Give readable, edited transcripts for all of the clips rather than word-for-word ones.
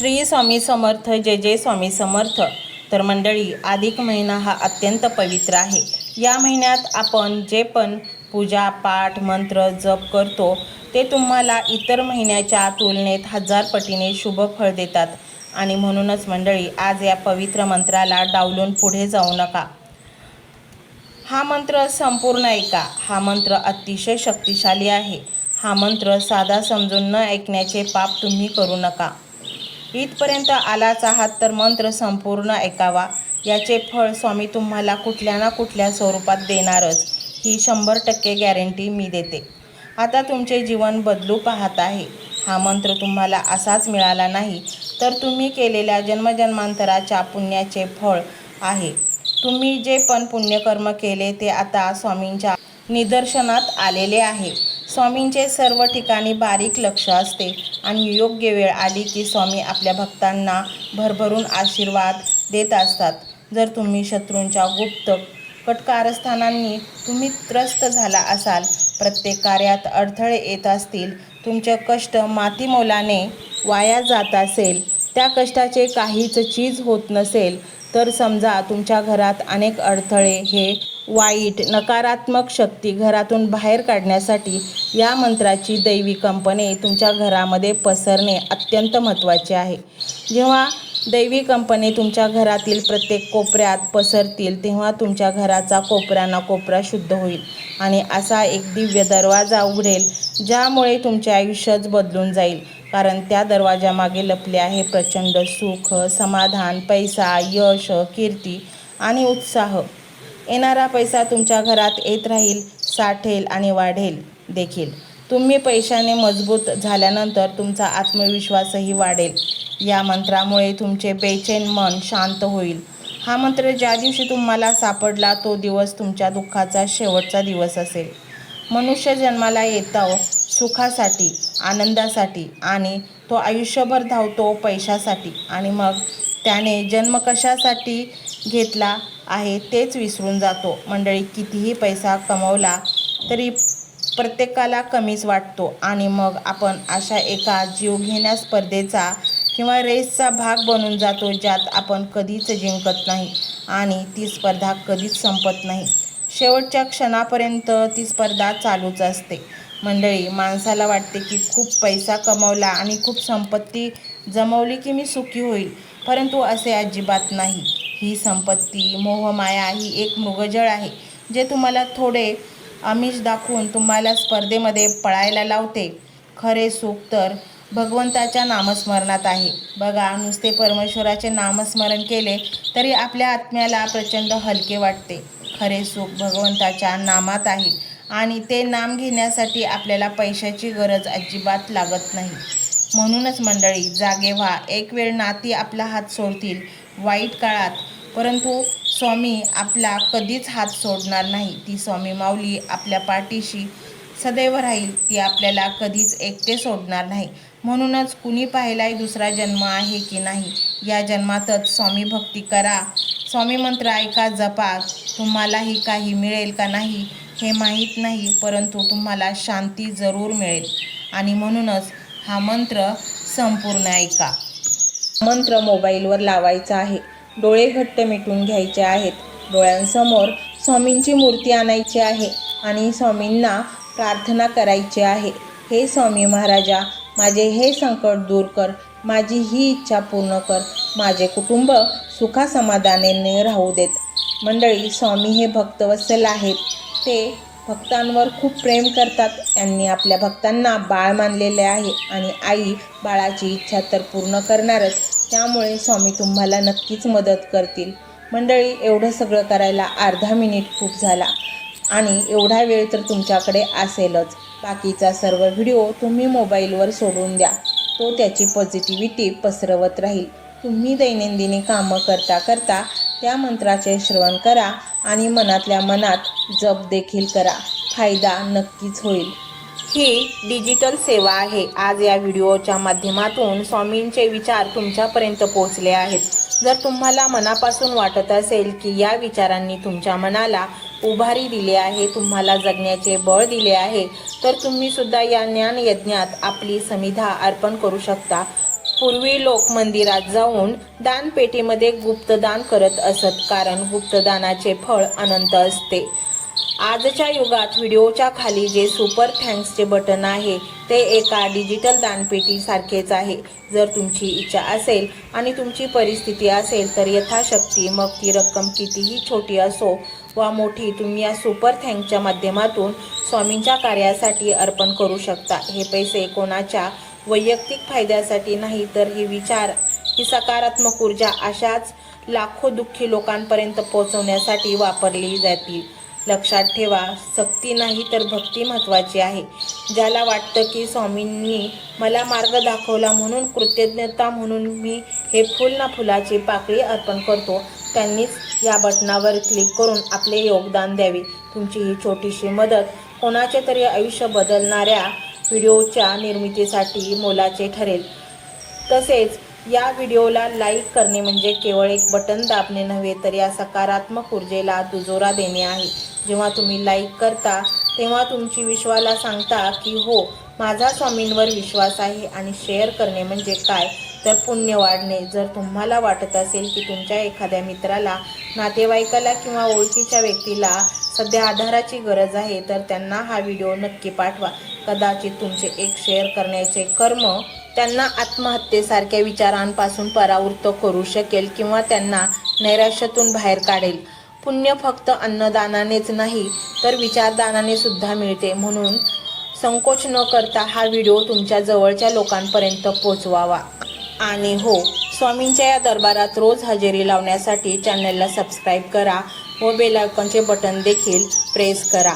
श्री स्वामी समर्थ. जय जय स्वामी समर्थ. तर मंडळी, अधिक महिना हा अत्यंत पवित्र आहे. या महिन्यात आपण जे पण पूजा पाठ मंत्र जप करतो ते तुम्हाला इतर महिन्याच्या तुलनेत 1000 पटीने शुभ फळ देतात. आणि म्हणूनच मंडळी, आज या पवित्र मंत्राला डावलून पुढे जाऊ नका. हा मंत्र संपूर्ण ऐका. हा मंत्र अतिशय शक्तिशाली आहे. हा मंत्र साधा समजून न ऐकण्याचे पाप तुम्ही करू नका. इथपर्यंत आलाच आहात तर मंत्र संपूर्ण ऐकावा. याचे फळ स्वामी तुम्हाला कुठल्या ना कुठल्या स्वरूपात देणारच, ही 100% गॅरंटी मी देते. आता तुमचे जीवन बदलू पाहत आहे. हा मंत्र तुम्हाला असाच मिळाला नाही, तर तुम्ही केलेल्या जन्मजन्मांतराच्या पुण्याचे फळ आहे. तुम्ही जे पण पुण्यकर्म केले ते आता स्वामींच्या निदर्शनात आलेले आहे. स्वामींचे सर्व ठिकाणी बारीक लक्ष असते आणि योग्य वेळ आली की स्वामी आपल्या भक्तांना भरभरून आशीर्वाद देत असतात. जर तुम्ही शत्रूंच्या गुप्त कटकारस्थानांनी तुम्ही त्रस्त झाला असाल, प्रत्येक कार्यात अडथळे येत असतील, तुमचे कष्ट मातीमोलाने वाया जात असेल, त्या कष्टाचे काहीच चीज होत नसेल, तर समजा तुमच्या घरात अनेक अडथळे, हे वाईट नकारात्मक शक्ती घरातून बाहेर काढण्यासाठी या मंत्राची दैवी कंपने तुमच्या घरामध्ये पसरणे अत्यंत महत्त्वाचे आहे. जेव्हा दैवी कंपने तुमच्या घरातील प्रत्येक कोपऱ्यात पसरतील, तेव्हा तुमच्या घराचा कोपरा कोपरा शुद्ध होईल आणि असा एक दिव्य दरवाजा उघडेल, ज्यामुळे तुमचे आयुष्यच बदलून जाईल. कारण त्या दरवाजामागे लपले आहे प्रचंड सुख, समाधान, पैसा, यश, कीर्ती आणि उत्साह. येणारा पैसा तुमच्या घरात येत राहील, साठेल आणि वाढेल देखील. तुम्ही पैशाने मजबूत झाल्यानंतर तुमचा आत्मविश्वासही वाढेल. या मंत्रामुळे तुमचे बेचैन मन शांत होईल. हा मंत्र ज्या दिवशी तुम्हाला सापडला तो दिवस तुमच्या दुःखाचा शेवटचा दिवस असेल. मनुष्य जन्माला येतो सुखासाठी, आनंदासाठी आणि तो आयुष्यभर धावतो पैशासाठी, आणि मग त्याने जन्म कशासाठी घेतला आहे तेच विसरून जातो. मंडळी, कितीही पैसा कमवला तरी प्रत्येकाला कमीच वाटतो आणि मग आपण अशा एका जीवघेण्या स्पर्धेचा किंवा रेसचा भाग बनून जातो, ज्यात आपण कधीच जिंकत नाही आणि ती स्पर्धा कधीच संपत नाही. शेवटच्या क्षणापर्यंत ती स्पर्धा चालूच असते. मंडळी, माणसाला वाटते की खूप पैसा कमवला आणि खूप संपत्ती जमवली की मी सुखी होईल, परंतु असे अजिबात नाही. ही संपत्ती, मोहमाया ही एक मृगजळ आहे, जे तुम्हाला थोडे आमिष दाखवून तुम्हाला स्पर्धेमध्ये पळायला लावते. खरे सुख तर भगवंताच्या नामस्मरणात आहे. बघा, नुसते परमेश्वराचे नामस्मरण केले तरी आपल्या आत्म्याला प्रचंड हलके वाटते. खरे सुख भगवंताच्या नामात आहे आणि ते नाम घेण्यासाठी आपल्याला पैशाची गरज अजिबात लागत नाही. म्हणूनच मंडळी, जागे व्हा. एक वेळ नाती आपला हात सोडतील वाईट काळात, परंतु स्वामी आपला कधीच हात सोडणार नाही. ती स्वामी माऊली आपल्या पाठीशी सदैव राहील. ती आपल्याला कधीच एकटे सोडणार नाही. म्हणूनच कुणी पाहिलाय दुसरा जन्म आहे की नाही, या जन्मातच स्वामी भक्ती करा, स्वामी मंत्र ऐका, जपा. तुम्हालाही काही मिळेल का नाही हे माहीत नाही, परंतु तुम्हाला शांती जरूर मिळेल. आणि म्हणूनच हा मंत्र संपूर्ण ऐका. मंत्र मोबाईलवर लावायचा आहे. डोळे घट्ट मिटून घ्यायचे आहेत. डोळ्यांसमोर स्वामींची मूर्ती आणायची आहे आणि स्वामींना प्रार्थना करायची आहे. हे स्वामी महाराजा, माझे हे संकट दूर कर, माझी ही इच्छा पूर्ण कर, माझे कुटुंब सुखासमाधानाने राहू देत. मंडळी, स्वामी हे भक्तवत्सल आहेत. ते भक्तांवर खूप प्रेम करतात. त्यांनी आपल्या भक्तांना बाळ मानलेले आहे आणि आई बाळाची इच्छा तर पूर्ण करणारच. त्यामुळे स्वामी तुम्हाला नक्कीच मदत करतील. मंडळी, एवढं सगळं करायला अर्धा मिनिट खूप झाला आणि एवढा वेळ तर तुमच्याकडे असेलच. बाकीचा सर्व व्हिडिओ तुम्ही मोबाईलवर सोडून द्या. तो त्याची पॉझिटिव्हिटी पसरवत राहील. तुम्ही दैनंदिनी कामं करता करता त्या मंत्राचे श्रवण करा आणि मनातल्या मनात जप देखील करा. फायदा नक्कीच होईल. ही डिजिटल सेवा आहे. आज या व्हिडिओच्या माध्यमातून स्वामींचे विचार तुमच्यापर्यंत पोहोचले आहेत. जर तुम्हाला मनापासून वाटत असेल की या विचारांनी तुमच्या मनाला उभारी दिली आहे, तुम्हाला जगण्याचे बळ दिले आहे, तर तुम्ही सुद्धा या ज्ञान यज्ञात आपली समिधा अर्पण करू शकता. पूर्वी लोक मंदिरात जाऊन दानपेटीमध्ये गुप्तदान करत असत, कारण गुप्तदानाचे फळ अनंत असते. आजच्या युगात व्हिडिओच्या खाली जे सुपर थँक्सचे बटन आहे ते एका डिजिटल दानपेटी सारखेच आहे. जर तुमची इच्छा असेल आणि तुमची परिस्थिती असेल तर यथाशक्ती, मग ती रक्कम कितीही छोटी असो वा मोठी, तुम्ही या सुपर थँक्सच्या माध्यमातून स्वामींच्या कार्यासाठी अर्पण करू शकता. हे पैसे कोणाच्या वैयक्तिक फायद्यासाठी नाही, तर हे विचार, ही सकारात्मक ऊर्जा अशाच लाखो दुःखी लोकांपर्यंत पोहोचवण्यासाठी वापरली जातील. लक्षात ठेवा, सक्ती नाही तर भक्ती महत्त्वाची आहे. ज्याला वाटतं की स्वामींनी मला मार्ग दाखवला म्हणून कृतज्ञता म्हणून मी हे फुल ना फुलाची पाकळी अर्पण करतो, त्यांनीच या बटनावर क्लिक करून आपले योगदान द्यावे. तुमची ही छोटीशी मदत कोणाचे तरी आयुष्य बदलणाऱ्या व्हिडिओच्या निर्मितीसाठी मोलाचे ठरेल. तसेच या व्हिडिओला लाईक करणे म्हणजे केवळ एक बटन दाबणे नव्हे, तर या सकारात्मक ऊर्जेला दुजोरा देणे आहे. जेव्हा तुम्ही लाईक करता तेव्हा तुमची विश्वाला सांगता की हो, माझा स्वामींवर विश्वास आहे. आणि शेअर करणे म्हणजे काय, तर पुण्य वाढणे. जर तुम्हाला वाटत असेल की तुमच्या एखाद्या मित्राला, नातेवाईकाला किंवा ओळखीच्या व्यक्तीला सध्या आधाराची गरज आहे, तर त्यांना हा व्हिडिओ नक्की पाठवा. कदाचित तुमचे एक शेअर करण्याचे कर्म त्यांना आत्महत्येसारख्या विचारांपासून परावृत्त करू शकेल किंवा त्यांना नैराश्यातून बाहेर काढेल. पुण्य फक्त अन्नदानानेच नाही तर विचारदानाने सुद्धा मिळते. म्हणून संकोच न करता हा व्हिडिओ तुमच्या जवळच्या लोकांपर्यंत पोहोचवावा. आणि हो, स्वामींच्या या दरबारात रोज हजेरी लावण्यासाठी चॅनलला सबस्क्राईब करा व बेल आयकॉनचे बटन देखील प्रेस करा.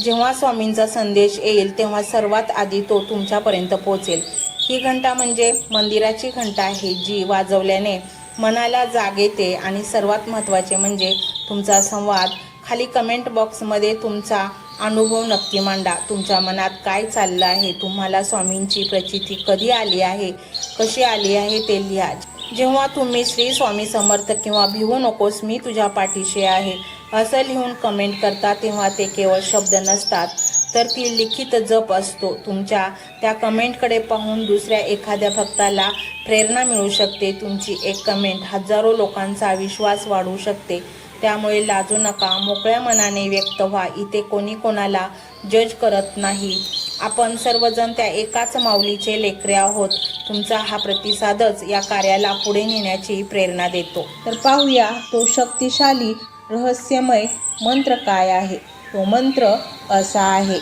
जेव्हा स्वामींचा संदेश येईल तेव्हा सर्वात आधी तो तुमच्यापर्यंत पोहोचेल. ही घंटा म्हणजे मंदिराची घंटा आहे, जी वाजवल्याने मनाला जाग येते. आणि सर्वात महत्त्वाचे म्हणजे तुमचा संवाद. खाली कमेंट बॉक्समध्ये तुमचा अनुभव नक्की मांडा. तुमच्या मनात काय चाललं आहे, तुम्हाला स्वामींची प्रचिती कधी आली आहे, कशी आली आहे ते लिहा. जेव्हा तुम्ही श्री स्वामी समर्थ किंवा भिवू नकोस मी तुझ्या पाठीशी आहे असं लिहून कमेंट करता, तेव्हा ते केवळ शब्द नसतात, तर ती लिखित जप असतो. तुमच्या त्या कमेंटकडे पाहून दुसऱ्या एखाद्या भक्ताला प्रेरणा मिळू शकते. तुमची एक कमेंट हजारो लोकांचा विश्वास वाढवू शकते. त्यामुळे लाजू नका, मोकळ्या मनाने व्यक्त व्हा. इथे कोणी कोणाला जज करत नाही. आपण सर्वजण त्या एकाच माऊलीचे लेकरे आहोत. तुमचा हा प्रतिसादच या कार्याला पुढे नेण्याची प्रेरणा देतो. तर पाहूया तो शक्तिशाली रहस्यमय मंत्र काय आहे. तो मंत्र असा आहे.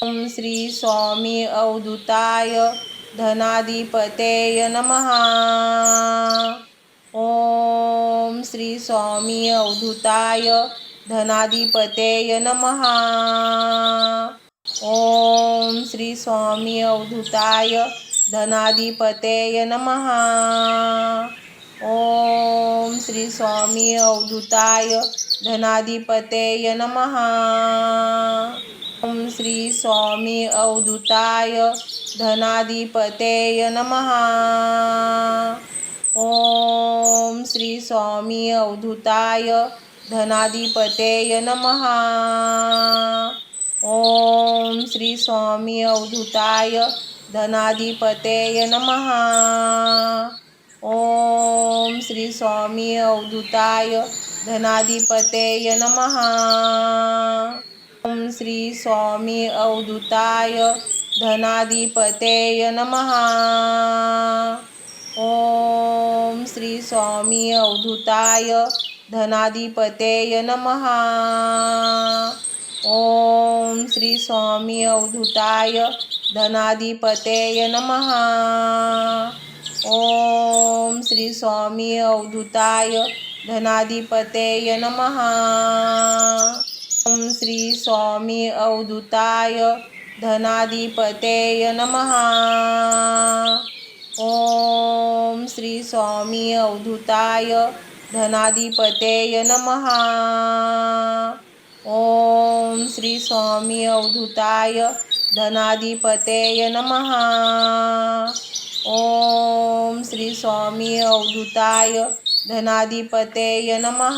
ओम श्री स्वामी अवधूताय धनाधिपतये नमः. ओम श्री स्वामी अवधूताय धनाधिपतये नमः. ओम श्री स्वामी अवधूताय धनाधिपतये नमः. ओम श्री स्वामी अवधूताय धनाधिपतये नमः. ओम श्री स्वामी अवधूताय धनाधिपतये नमः. ओम श्री स्वामी अवधूताय धनाधिपतये नमः. ओम श्री स्वामी अवधूताय धनाधिपतये नमः. ओम श्री स्वामी अवधूताय धनाधिपतये नमः. ओम श्री स्वामी अवधूताय धनाधिपतये नमः. ओम श्री स्वामी अवधूताय धनाधिपतये नमः. ओम श्री स्वामी अवधूताय धनाधिपतये नमः. ओम श्री स्वामी अवधूताय धनाधिपतये नमः. ओम श्री स्वामी अवधूताय धनाधिपतये नमः. ओम श्री स्वामी अवधूताय धनाधिपतये नमः. ओम श्री स्वामी अवधूताय धनाधिपतये नमः. ओम श्री स्वामी अवधूताय धनाधिपतये नमः.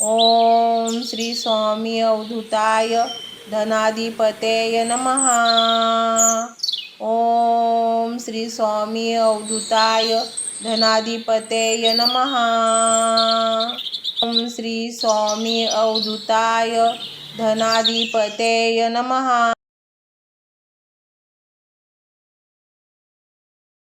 ओम श्री स्वामी अवधूताय धनाधिपतये नमः. ओम श्री स्वामी अवधूताय धनाधिपतये नमः. ओम श्री स्वामी अवधूताय धनाधिपतये नमः.